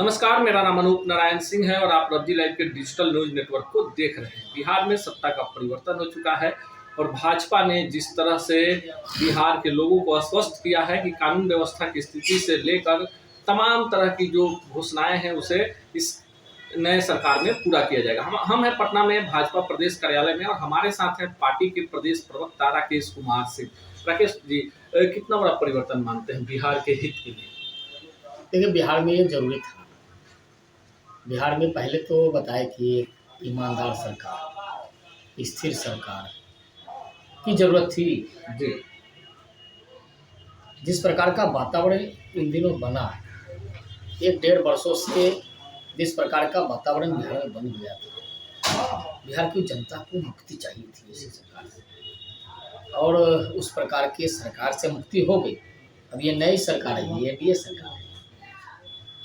नमस्कार, मेरा नाम अनूप नारायण सिंह है और आप रब्जी लाइव के डिजिटल न्यूज नेटवर्क को देख रहे हैं। बिहार में सत्ता का परिवर्तन हो चुका है और भाजपा ने जिस तरह से बिहार के लोगों को आश्वस्त किया है कि कानून व्यवस्था की स्थिति से लेकर तमाम तरह की जो घोषणाएं हैं उसे इस नए सरकार में पूरा किया जाएगा। हम हैं पटना में भाजपा प्रदेश कार्यालय में और हमारे साथ हैं पार्टी के प्रदेश प्रवक्ता राकेश कुमार सिंह। राकेश जी, कितना बड़ा परिवर्तन मानते हैं बिहार के हित के लिए? देखिए, बिहार में ये जरूरी था। बिहार में पहले तो बताए कि एक ईमानदार सरकार, स्थिर सरकार की जरूरत थी। जी। जिस प्रकार का वातावरण इन दिनों बना है, 1-1.5 वर्षों से जिस प्रकार का वातावरण बिहार में बन गया था, बिहार की जनता को मुक्ति चाहिए थी इसी सरकार से, और उस प्रकार की सरकार से मुक्ति हो गई। अब ये नई सरकार है, ये एनडीए सरकार है।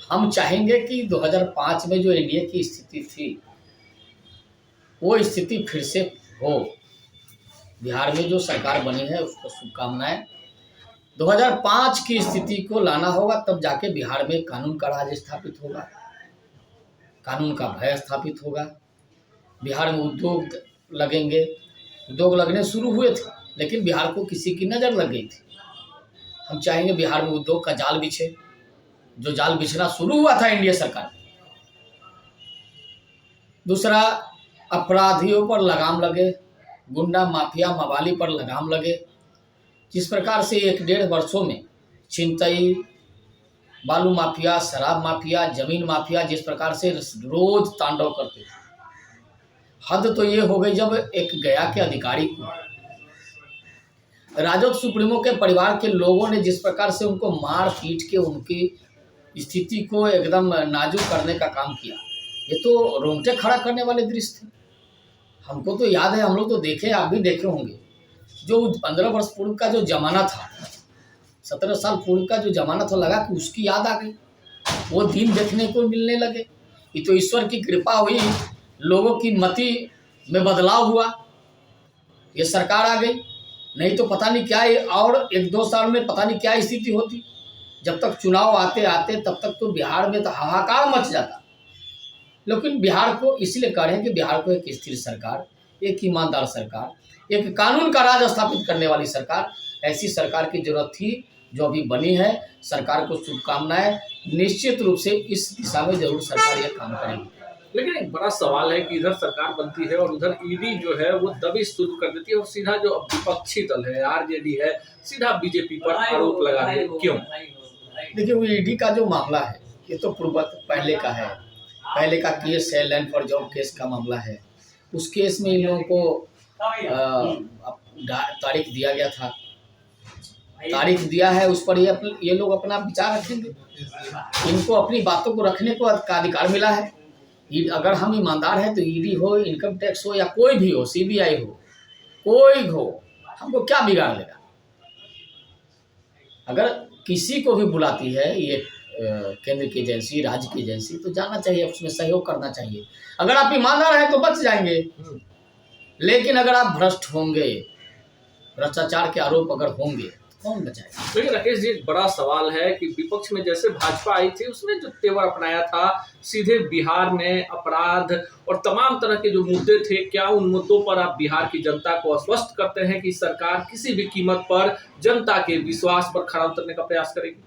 हम चाहेंगे कि 2005 में जो एनडीए की स्थिति थी वो स्थिति फिर से हो। बिहार में जो सरकार बनी है उसको शुभकामनाएं। 2005 की स्थिति को लाना होगा, तब जाके बिहार में कानून का राज स्थापित होगा, कानून का भय स्थापित होगा। बिहार में उद्योग लगेंगे, उद्योग लगने शुरू हुए थे, लेकिन बिहार को किसी की नज़र लग गई थी। हम चाहेंगे बिहार में उद्योग का जाल बिछे, जो जाल बिछना शुरू हुआ था एनडीए सरकार। दूसरा, अपराधियों पर लगाम लगे, गुंडा माफिया मवाली पर लगाम लगे। जिस प्रकार से 1-1.5 वर्षों में छिनतई, बालू माफिया, शराब माफिया, जमीन माफिया जिस प्रकार से रोज तांडव करते थे, हद तो ये हो गई जब एक गया के अधिकारी को राजद सुप्रीमो के परिवार के लोगों ने जिस प्रकार से उनको मार पीट के उनकी स्थिति को एकदम नाजुक करने का काम किया, ये तो रोंगटे खड़ा करने वाले दृश्य थे। हमको तो याद है, हम लोग तो देखे, आप भी देखे होंगे, जो 15 वर्ष पूर्व का जो जमाना था, 17 साल पूर्व का जो जमाना था, लगा कि उसकी याद आ गई। वो दिन देखने को मिलने लगे। ये तो ईश्वर की कृपा हुई, लोगों की मति में बदलाव हुआ, ये सरकार आ गई। नहीं तो पता नहीं क्या, और 1-2 साल में पता नहीं क्या स्थिति होती। जब तक चुनाव आते आते तब तक तो बिहार में तो हाहाकार मच जाता। लेकिन बिहार को इसलिए कह रहे हैं कि बिहार को एक स्थिर सरकार, एक ईमानदार सरकार, एक कानून का राज स्थापित करने वाली सरकार, ऐसी सरकार की जरूरत थी जो अभी बनी है। सरकार को शुभकामनाएं। निश्चित रूप से इस दिशा में जरूर सरकार यह काम करेगी। लेकिन एक बड़ा सवाल है कि इधर सरकार बनती है और उधर ईडी जो है वो दबिश शुरू कर देती है और सीधा जो विपक्षी दल है, आरजेडी है, सीधा बीजेपी पर आरोप लगा रही है। क्यों? देखिए, वो ईडी का जो मामला है ये तो पहले का है। पहले का केस है, लैंड फॉर जॉब केस का मामला है। उस केस में इन लोगों को तारीख दिया गया था, तारीख दिया है, उस पर ये लोग अपना विचार रखेंगे। इनको अपनी बातों को रखने को अधिकार मिला है। अगर हम ईमानदार हैं तो ईडी हो, इनकम टैक्स हो, या कोई भी हो, सीबीआई हो, कोई हो, हमको क्या बिगाड़ लेगा। अगर किसी को भी बुलाती है ये केंद्र की एजेंसी, राज्य की एजेंसी, तो जाना चाहिए, उसमें सहयोग करना चाहिए। अगर आप ईमानदार हैं तो बच जाएंगे, लेकिन अगर आप भ्रष्ट होंगे, भ्रष्टाचार के आरोप अगर होंगे, तो कौन बचाएगा। लेकिन राकेश जी, एक बड़ा सवाल है कि विपक्ष में जैसे भाजपा आई थी उसने जो तेवर अपनाया था, सीधे बिहार में अपराध और तमाम तरह के जो मुद्दे थे, क्या उन मुद्दों पर आप बिहार की जनता को आश्वस्त करते हैं कि सरकार किसी भी कीमत पर जनता के विश्वास पर खरा उतरने का प्रयास करेगी?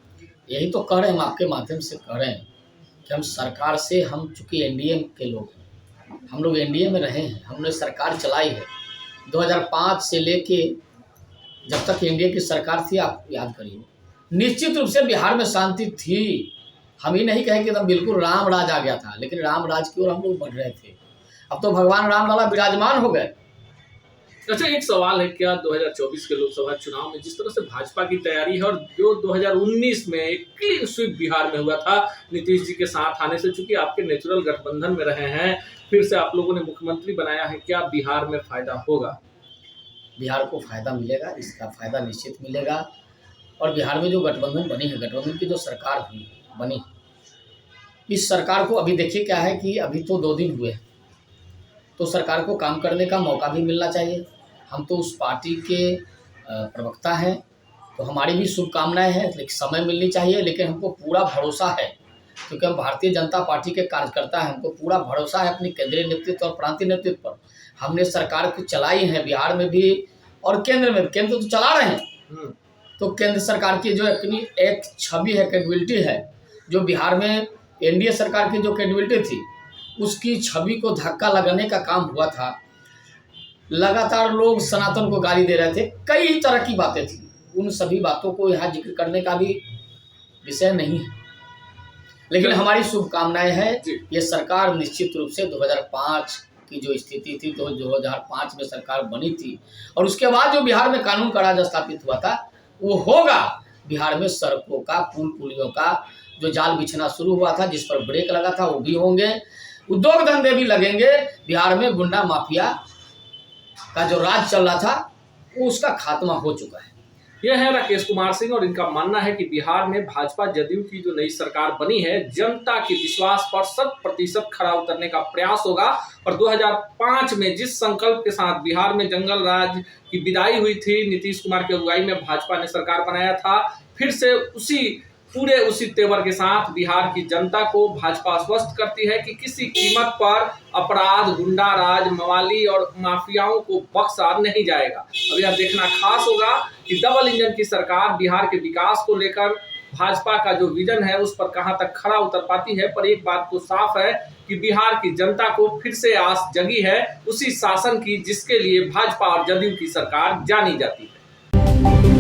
यही तो कह रहे हैं, हम आपके माध्यम से कह रहे हैं कि हम सरकार से, हम चूंकि एनडीए के लोग हैं, हम लोग एनडीए में रहे हैं, हमने सरकार चलाई है 2005 से लेके जब तक एनडीए की सरकार थी। आप याद करिए, निश्चित रूप से बिहार में शांति थी। हम ही नहीं कहे कि एकदम बिल्कुल राम राज आ गया था, लेकिन राम राज की ओर हम लोग बढ़ रहे थे। अब तो भगवान राम लाला विराजमान हो गए। अच्छा, एक सवाल है, क्या 2024 के लोकसभा चुनाव में जिस तरह से भाजपा की तैयारी है और जो 2019 में एक क्लीन स्वीप बिहार में हुआ था नीतीश जी के साथ आने से, चूंकि आपके नेचुरल गठबंधन में रहे हैं, फिर से आप लोगों ने मुख्यमंत्री बनाया है, क्या बिहार में फायदा होगा? बिहार को फायदा मिलेगा, इसका फायदा निश्चित मिलेगा। और बिहार में जो गठबंधन बनी है, गठबंधन की जो सरकार हुई बनी, इस सरकार को अभी देखिए क्या है कि अभी तो 2 दिन हुए हैं, तो सरकार को काम करने का मौका भी मिलना चाहिए। हम तो उस पार्टी के प्रवक्ता हैं, तो हमारी भी शुभकामनाएं हैं, लेकिन समय मिलनी चाहिए। लेकिन हमको पूरा भरोसा है क्योंकि हम भारतीय जनता पार्टी के कार्यकर्ता हैं, हमको पूरा भरोसा है अपनी केंद्रीय नेतृत्व और प्रांतीय नेतृत्व पर। हमने सरकार को चलाई है बिहार में भी और केंद्र में भी, केंद्र तो चला रहे हैं। तो केंद्र सरकार की जो एक छवि है, क्रेडिबिलिटी है, जो बिहार में एनडीए सरकार की जो क्रेडिबिलिटी थी, उसकी छवि को धक्का लगाने का काम हुआ था। लगातार लोग सनातन को गाली दे रहे थे, कई तरह की बातें थी, उन सभी बातों को यहाँ जिक्र करने का भी विषय नहीं है। लेकिन हमारी शुभकामनाएं हैं, ये सरकार निश्चित रूप से 2005 की जो स्थिति थी, तो 2005 में सरकार बनी थी और उसके बाद जो बिहार में कानून का राज स्थापित हुआ था वो होगा। बिहार में सड़कों का, पुल पुलियों का जो जाल बिछना शुरू हुआ था, जिस पर ब्रेक लगा था, वो भी होंगे। उद्योग धंधे भी लगेंगे। बिहार में गुंडा माफिया का जो राज चल रहा था वो उसका खात्मा हो चुका है। यह है राकेश कुमार सिंह और इनका मानना है कि बिहार में भाजपा जदयू की जो नई सरकार बनी है, जनता के विश्वास पर 100% खरा उतरने का प्रयास होगा। और 2005 में जिस संकल्प के साथ बिहार में जंगल राज की विदाई हुई थी, नीतीश कुमार की अगुवाई में भाजपा ने सरकार बनाया था, फिर से उसी तेवर के साथ बिहार की जनता को भाजपा आश्वस्त करती है कि किसी कीमत पर अपराध, गुंडा राज, मवाली और माफियाओं को बख्शा नहीं जाएगा। अब यह देखना खास होगा कि डबल इंजन की सरकार बिहार के विकास को लेकर भाजपा का जो विजन है उस पर कहां तक खरा उतर पाती है। पर एक बात तो साफ है कि बिहार की जनता को फिर से आस जगी है उसी शासन की जिसके लिए भाजपा और जदयू की सरकार जानी जाती है।